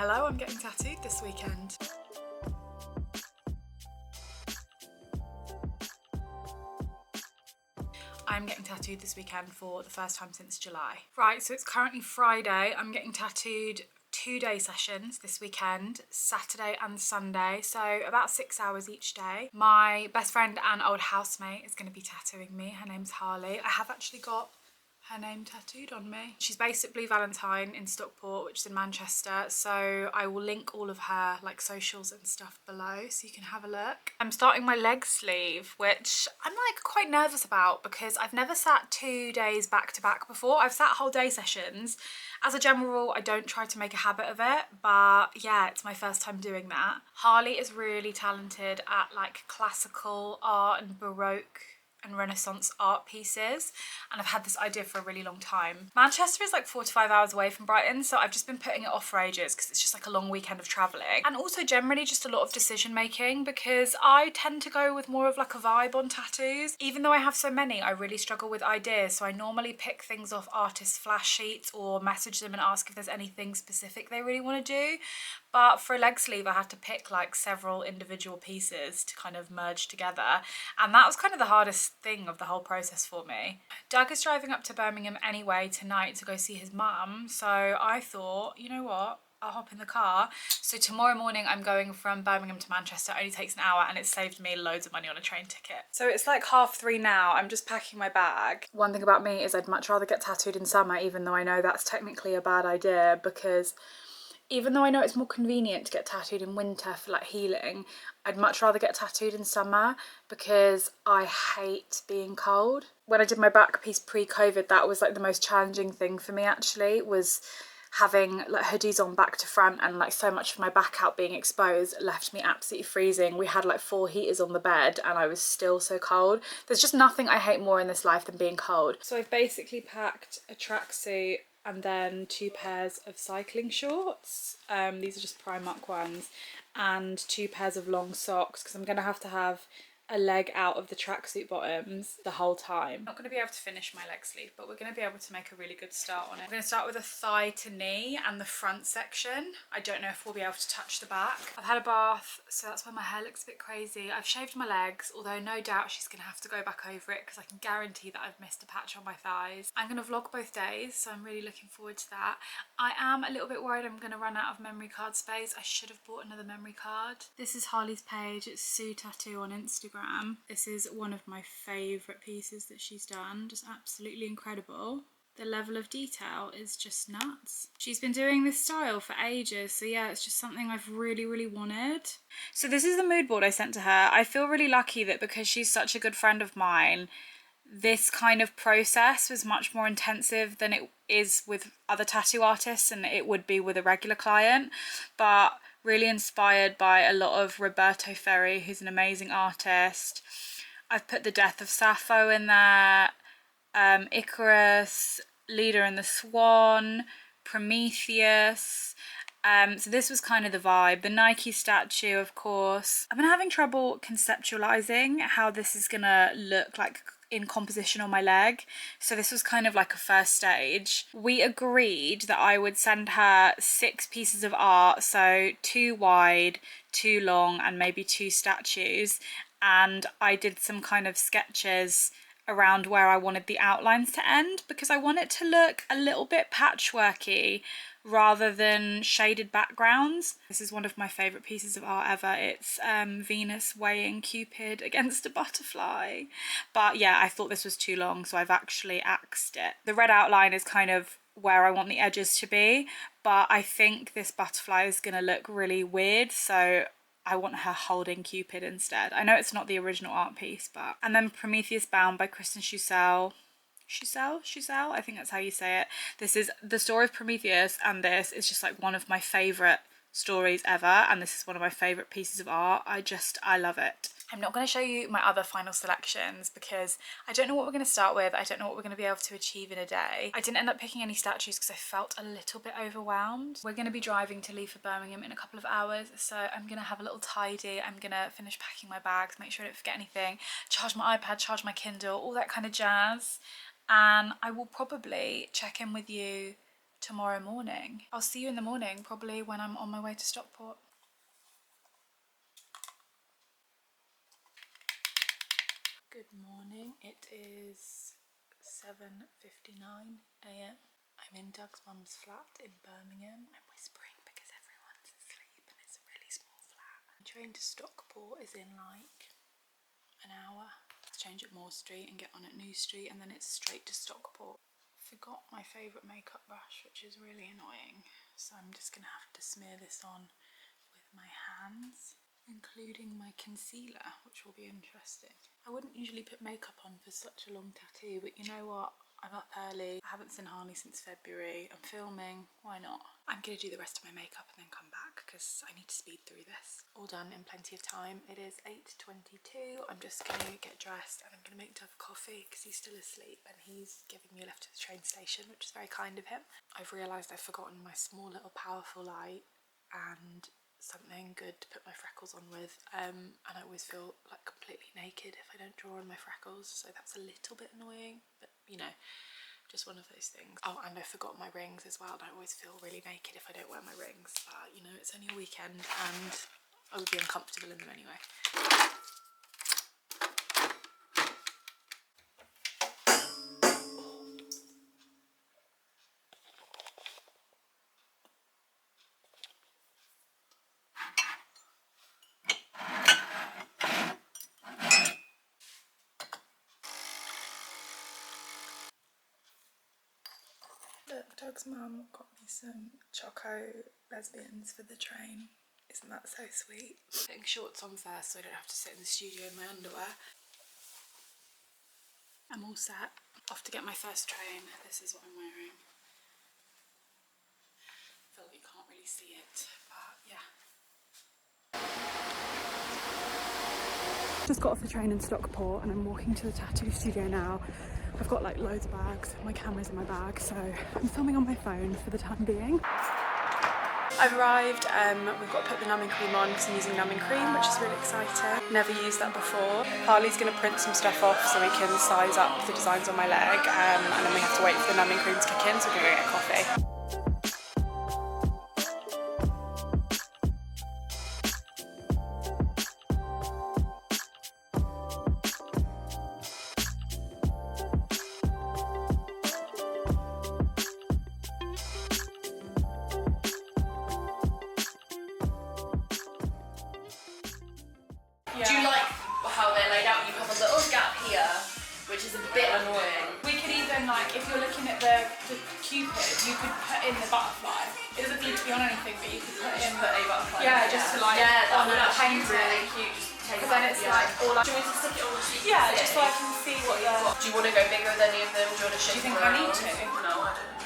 Hello, I'm getting tattooed this weekend. I'm getting tattooed this weekend for the first time since July. Right, so it's currently Friday. I'm getting tattooed 2-day sessions this weekend, Saturday and Sunday, so about 6 hours each day. My best friend and old housemate is going to be tattooing me. Her name's Harley. I have actually got her name tattooed on me. She's based at Blue Valentine in Stockport, which is in Manchester, so I will link all of her like socials and stuff below so you can have a look. I'm starting my leg sleeve, which I'm like quite nervous about because I've never sat 2 days back to back before. I've sat whole day sessions. As a general rule, I don't try to make a habit of it, but yeah, it's my first time doing that. Harley is really talented at like classical art and Baroque and Renaissance art pieces, and I've had this idea for a really long time. Manchester is like 4 to 5 hours away from Brighton, so I've just been putting it off for ages because it's just like a long weekend of travelling, and also generally just a lot of decision making because I tend to go with more of like a vibe on tattoos. Even though I have so many, I really struggle with ideas, so I normally pick things off artists' flash sheets or message them and ask if there's anything specific they really want to do. But for a leg sleeve, I had to pick like several individual pieces to kind of merge together. And that was kind of the hardest thing of the whole process for me. Doug is driving up to Birmingham anyway tonight to go see his mum. So I thought, you know what? I'll hop in the car. So tomorrow morning I'm going from Birmingham to Manchester. It only takes an hour and it saved me loads of money on a train ticket. So it's like 3:30 now. I'm just packing my bag. One thing about me is I'd much rather get tattooed in summer, even though I know that's technically a bad idea, because even though I know it's more convenient to get tattooed in winter for like healing, I'd much rather get tattooed in summer because I hate being cold. When I did my back piece pre-COVID, that was like the most challenging thing for me actually, was having like hoodies on back to front, and like so much of my back out being exposed left me absolutely freezing. We had like 4 heaters on the bed and I was still so cold. There's just nothing I hate more in this life than being cold. So I've basically packed a tracksuit and then 2 pairs of cycling shorts. These are just Primark ones, and 2 pairs of long socks because I'm gonna have to have a leg out of the tracksuit bottoms the whole time. I'm not going to be able to finish my leg sleeve, but we're going to be able to make a really good start on it. We're going to start with a thigh to knee and the front section. I don't know if we'll be able to touch the back. I've had a bath, so that's why my hair looks a bit crazy. I've shaved my legs, although no doubt she's going to have to go back over it because I can guarantee that I've missed a patch on my thighs. I'm going to vlog both days, so I'm really looking forward to that. I am a little bit worried I'm going to run out of memory card space. I should have bought another memory card. This is Harley's page. It's Sue Tattoo on Instagram. This is one of my favourite pieces that she's done, just absolutely incredible. The level of detail is just nuts. She's been doing this style for ages, so yeah, it's just something I've really wanted. So this is the mood board I sent to her. I feel really lucky that because she's such a good friend of mine, this kind of process was much more intensive than it is with other tattoo artists and it would be with a regular client, but really inspired by a lot of Roberto Ferri, who's an amazing artist. I've put The Death of Sappho in there, Icarus, Leader and the Swan, Prometheus. So this was kind of the vibe. The Nike statue, of course. I've been having trouble conceptualizing how this is gonna look like in composition on my leg, so this was kind of like a first stage. We agreed that I would send her 6 pieces of art, so 2 wide, 2 long, and maybe 2 statues, and I did some kind of sketches around where I wanted the outlines to end because I want it to look a little bit patchworky rather than shaded backgrounds. This is one of my favourite pieces of art ever. It's Venus weighing Cupid against a butterfly. But yeah, I thought this was too long, so I've actually axed it. The red outline is kind of where I want the edges to be, but I think this butterfly is going to look really weird, so I want her holding Cupid instead. I know it's not the original art piece, but... And then Prometheus Bound by Kristen Schussel. Schussel? I think that's how you say it. This is the story of Prometheus, and this is just like one of my favourite stories ever, and this is one of my favourite pieces of art. I love it. I'm not going to show you my other final selections because I don't know what we're going to start with. I don't know what we're going to be able to achieve in a day. I didn't end up picking any statues because I felt a little bit overwhelmed. We're going to be driving to leave for Birmingham in a couple of hours, so I'm going to have a little tidy. I'm going to finish packing my bags, make sure I don't forget anything, charge my iPad, charge my Kindle, all that kind of jazz. And I will probably check in with you tomorrow morning. I'll see you in the morning, probably when I'm on my way to Stockport. Good morning. It is 7:59 a.m. I'm in Doug's mum's flat in Birmingham. I'm whispering because everyone's asleep and it's a really small flat. The train to Stockport is in like an hour. Let's change at Moore Street and get on at New Street, and then it's straight to Stockport. Forgot my favourite makeup brush, which is really annoying, so I'm just gonna have to smear this on with my hands, including my concealer, which will be interesting. I wouldn't usually put makeup on for such a long tattoo, but you know what? I'm up early. I haven't seen Harley since February. I'm filming. Why not? I'm going to do the rest of my makeup and then come back because I need to speed through this. All done in plenty of time. It is 8:22. I'm just going to get dressed and I'm going to make Doug coffee because he's still asleep and he's giving me a lift to the train station, which is very kind of him. I've realised I've forgotten my small little powerful light and something good to put my freckles on with, and I always feel like completely naked if I don't draw on my freckles, so that's a little bit annoying, but you know, just one of those things. Oh, and I forgot my rings as well, and I always feel really naked if I don't wear my rings, but you know, it's only a weekend and I would be uncomfortable in them anyway. Look, Doug's mum got me some Choco lesbians for the train. Isn't that so sweet? Putting shorts on first so I don't have to sit in the studio in my underwear. I'm all set. Off to get my first train. This is what I'm wearing. I feel like you can't really see it, but yeah. Just got off the train in Stockport and I'm walking to the tattoo studio now. I've got like loads of bags, my camera's in my bag, so I'm filming on my phone for the time being. I've arrived, we've got to put the numbing cream on because I'm using numbing cream, which is really exciting. Never used that before. Harley's going to print some stuff off so we can size up the designs on my leg, and then we have to wait for the numbing cream to kick in, so we're going to go get coffee. Do you like how they're laid out? You have a little gap here, which is a bit annoying. We could even, like, if you're looking at the Cupid, you could put in the butterfly. It doesn't need to be on anything, but you could put in Put a butterfly. yeah, just to like that would paint actually be really it. cute. Just take Because then it's like all like, do you want me to stick it on the sheet? yeah, just so I can see what the. Do you want to go bigger with any of them? Do you want to shift Do you think them I need around? to? No, I don't.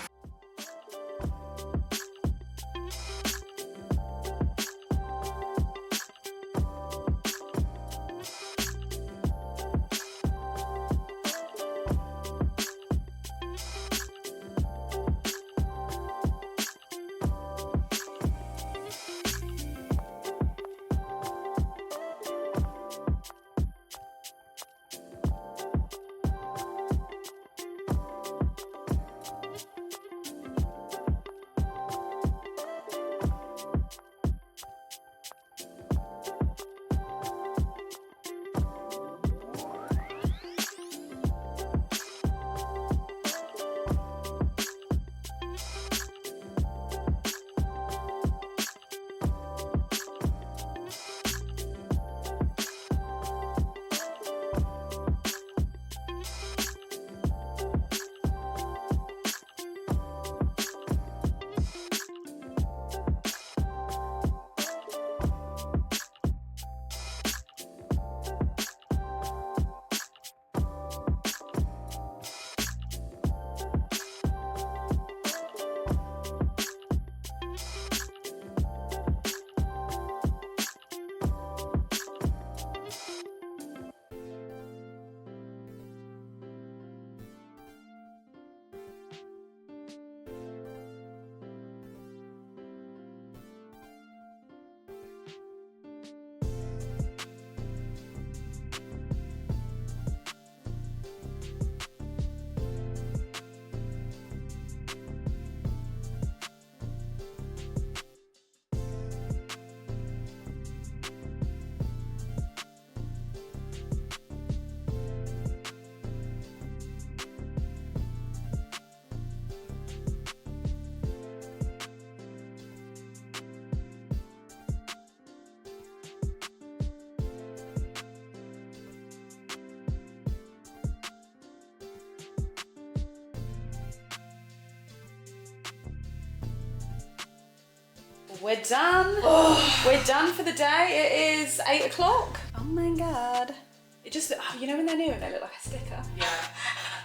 We're done. Oh. We're done for the day. It is 8 o'clock. Oh my God. It just, you know when they're new and they look like a sticker? Yeah.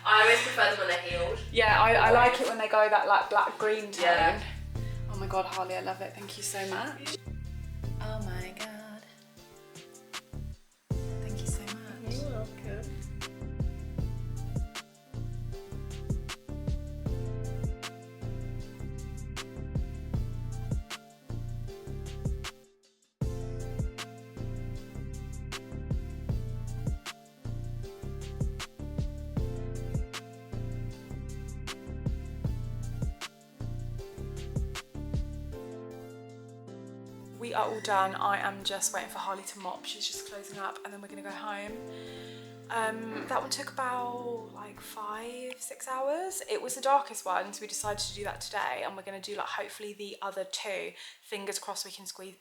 I always prefer them when they're healed. Yeah, I like it when they go that like black green tone. Yeah. Oh my God, Harley, I love it. Thank you so much. Oh my God. Thank you so much. You're welcome. We are all done. I am just waiting for Harley to mop. She's just closing up and then we're gonna go home. That one took about like 5-6 hours. It was the darkest one, so we decided to do that today, and we're gonna do like hopefully the other two. Fingers crossed we can squeeze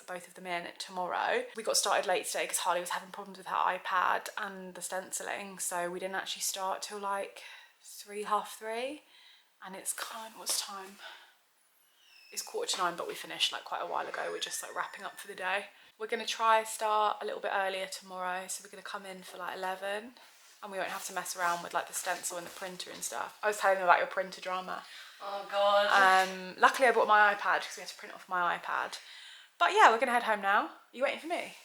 both of them in tomorrow. We got started late today because Harley was having problems with her iPad and the stenciling, so we didn't actually start till like 3:30, and it's what's time? It's 8:45, but we finished like quite a while ago. We're just like wrapping up for the day. We're gonna try start a little bit earlier tomorrow, so we're gonna come in for like 11, and we won't have to mess around with like the stencil and the printer and stuff. I was telling them about your printer drama. Oh God. Luckily I brought my iPad because we had to print off my iPad. But yeah, we're gonna head home now. Are you waiting for me?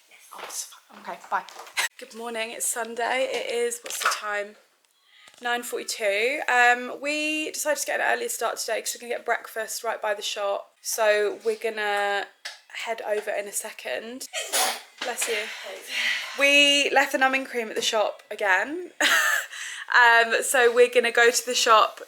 Yes. Oh, okay, bye. Good morning, it's Sunday. It is, what's the time? 9:42. We decided to get an earlier start today because we're gonna get breakfast right by the shop. So we're gonna head over in a second. Bless you. We left the numbing cream at the shop again. So we're gonna go to the shop,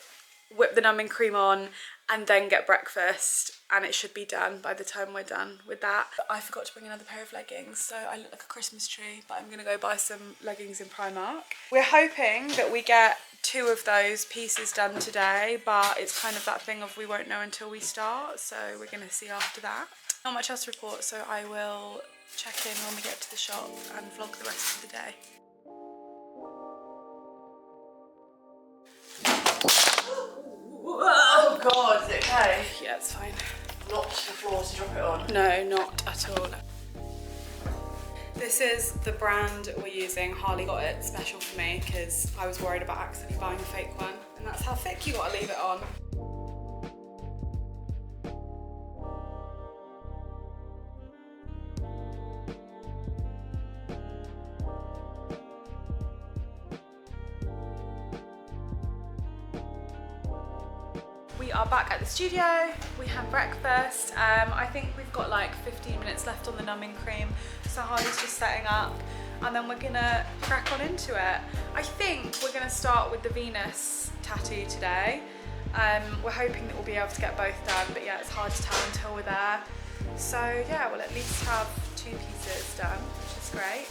whip the numbing cream on, and then get breakfast, and it should be done by the time we're done with that. I forgot to bring another pair of leggings, so I look like a Christmas tree, but I'm gonna go buy some leggings in Primark. We're hoping that we get 2 of those pieces done today, but it's kind of that thing of we won't know until we start, so we're gonna see after that. Not much else to report, so I will check in when we get to the shop and vlog the rest of the day. Oh God, is it okay? Yeah, it's fine. Not the floor to drop it on? No, not at all. This is the brand we're using. Harley got it special for me because I was worried about accidentally buying a fake one, and that's how thick you gotta leave it on. We are back at the studio. We had breakfast. I think we've got like 15 minutes left on the numbing cream, so Harley's just setting up, and then we're gonna crack on into it. I think we're gonna start with the Venus tattoo today. We're hoping that we'll be able to get both done, but yeah, it's hard to tell until we're there. So yeah, we'll at least have 2 pieces done, which is great.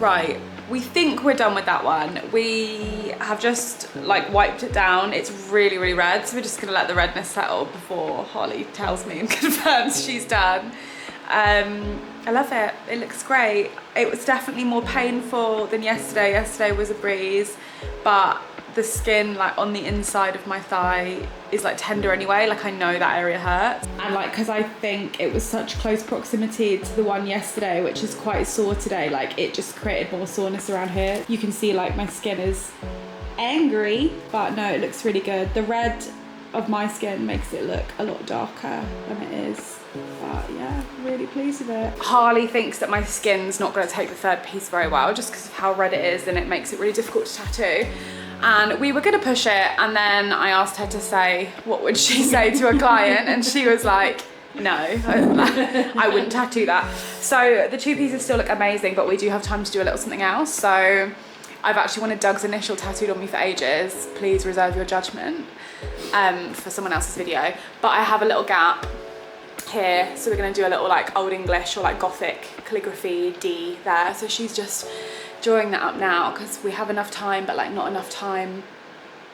Right, we think we're done with that one. We have just like wiped it down. It's really, really red. So we're just gonna let the redness settle before Harley tells me and confirms she's done. I love it, it looks great. It was definitely more painful than yesterday. Yesterday was a breeze, but the skin like on the inside of my thigh is like tender anyway. Like I know that area hurts. And like, cause I think it was such close proximity to the one yesterday, which is quite sore today, like it just created more soreness around here. You can see like my skin is angry, but no, it looks really good. The red of my skin makes it look a lot darker than it is. But yeah, really pleased with it. Harley thinks that my skin's not going to take the third piece very well just because of how red it is, and it makes it really difficult to tattoo. And we were going to push it, and then I asked her to say what would she say to a client, and she was like, no, I wouldn't tattoo that. So the two pieces still look amazing, but we do have time to do a little something else. So I've actually wanted Doug's initial tattooed on me for ages. Please reserve your judgment for someone else's video. But I have a little gap here, so we're going to do a little like Old English or like Gothic calligraphy D there. So she's just drawing that up now because we have enough time, but like not enough time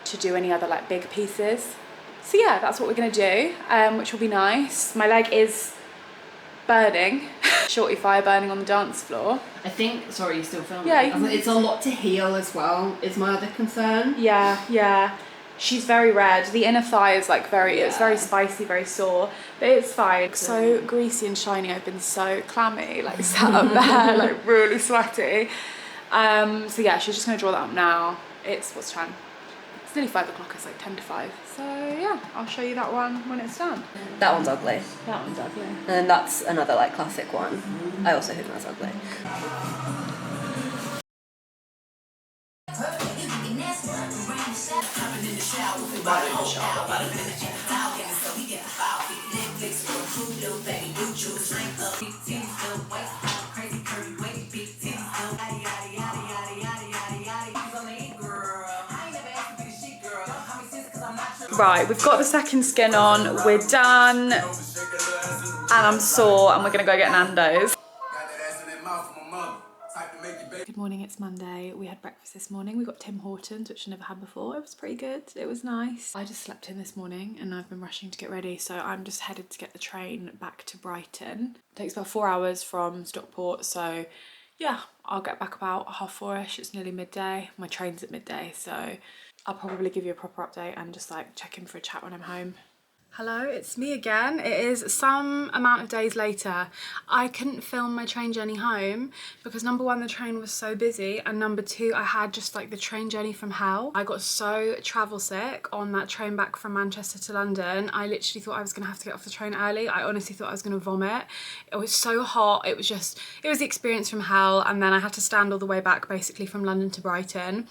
to do any other like big pieces. So yeah, that's what we're going to do, which will be nice. My leg is burning. Shorty fire burning on the dance floor. I think, sorry, you're still filming. Yeah, It's a lot to heal as well, is my other concern. Yeah. She's very red. The inner thigh is like it's very spicy, very sore, but it's fine. So greasy and shiny. I've been so clammy, like sat up there, like really sweaty. So yeah, she's just gonna draw that up now. What's time? It's nearly 5 o'clock, it's like 10 to 5. So yeah, I'll show you that one when it's done. That one's ugly. That one's ugly. And then that's another like classic one. I also think that's ugly. Right, we've got the second skin on, we're done, and I'm sore, and we're gonna go get Nando's. Good morning, it's Monday. We had breakfast this morning. We got Tim Hortons, which I never had before. It was pretty good, it was nice. I just slept in this morning and I've been rushing to get ready, so I'm just headed to get the train back to Brighton. It takes about 4 hours from Stockport, so yeah, I'll get back about 4:30ish. It's nearly midday. My train's at midday, so I'll probably give you a proper update and just like check in for a chat when I'm home. Hello, it's me again. It is some amount of days later. I couldn't film my train journey home because number one, the train was so busy, and number two, I had just like the train journey from hell. I got so travel sick on that train back from Manchester to London. I literally thought I was gonna have to get off the train early. I honestly thought I was gonna vomit. It was so hot. It was the experience from hell, and then I had to stand all the way back basically from London to Brighton.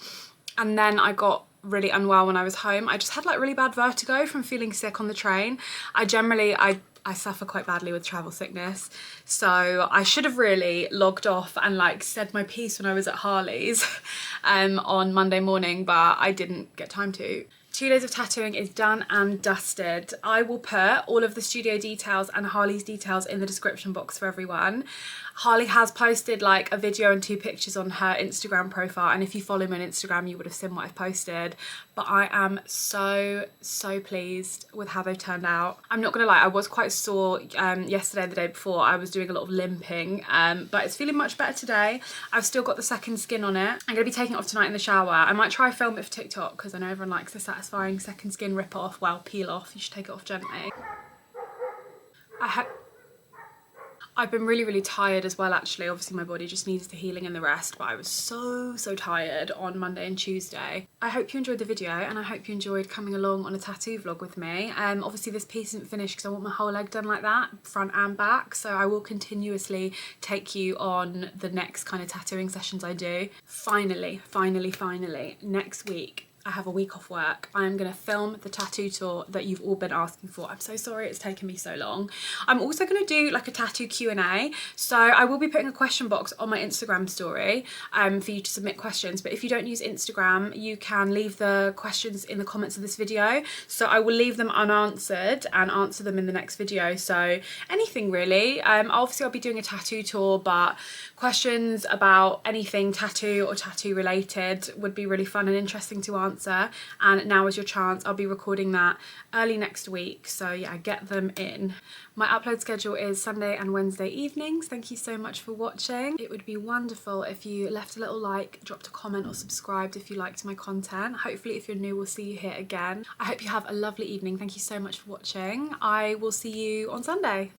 And then I got really unwell when I was home. I just had like really bad vertigo from feeling sick on the train. I suffer quite badly with travel sickness, so I should have really logged off and like said my piece when I was at Harley's on Monday morning, but I didn't get time to. 2 days of tattooing is done and dusted. I will put all of the studio details and Harley's details in the description box for everyone. Harley has posted like a video and 2 pictures on her Instagram profile, and if you follow me on Instagram you would have seen what I've posted, but I am so pleased with how they've turned out. I'm not gonna lie, I was quite sore yesterday and the day before. I was doing a lot of limping, but it's feeling much better today. I've still got the second skin on it. I'm gonna be taking it off tonight in the shower. I might try film it for TikTok because I know everyone likes the satisfying second skin rip off, well, peel off. You should take it off gently. I've been really tired as well, actually. Obviously my body just needs the healing and the rest, but I was so tired on Monday and Tuesday. I hope you enjoyed the video, and I hope you enjoyed coming along on a tattoo vlog with me. Obviously this piece isn't finished because I want my whole leg done like that, front and back, so I will continuously take you on the next kind of tattooing sessions I do. Finally, next week I have a week off work, I am going to film the tattoo tour that you've all been asking for. I'm so sorry it's taken me so long. I'm also going to do like a tattoo Q&A, so I will be putting a question box on my Instagram story for you to submit questions, but if you don't use Instagram, you can leave the questions in the comments of this video, so I will leave them unanswered and answer them in the next video. So anything really. Obviously I'll be doing a tattoo tour, but questions about anything tattoo or tattoo related would be really fun and interesting to answer, and now is your chance. I'll be recording that early next week, so yeah, get them in. My upload schedule is Sunday and Wednesday evenings. Thank you so much for watching. It would be wonderful if you left a little like, dropped a comment or subscribed if you liked my content. Hopefully if you're new, we'll see you here again. I hope you have a lovely evening. Thank you so much for watching. I will see you on Sunday.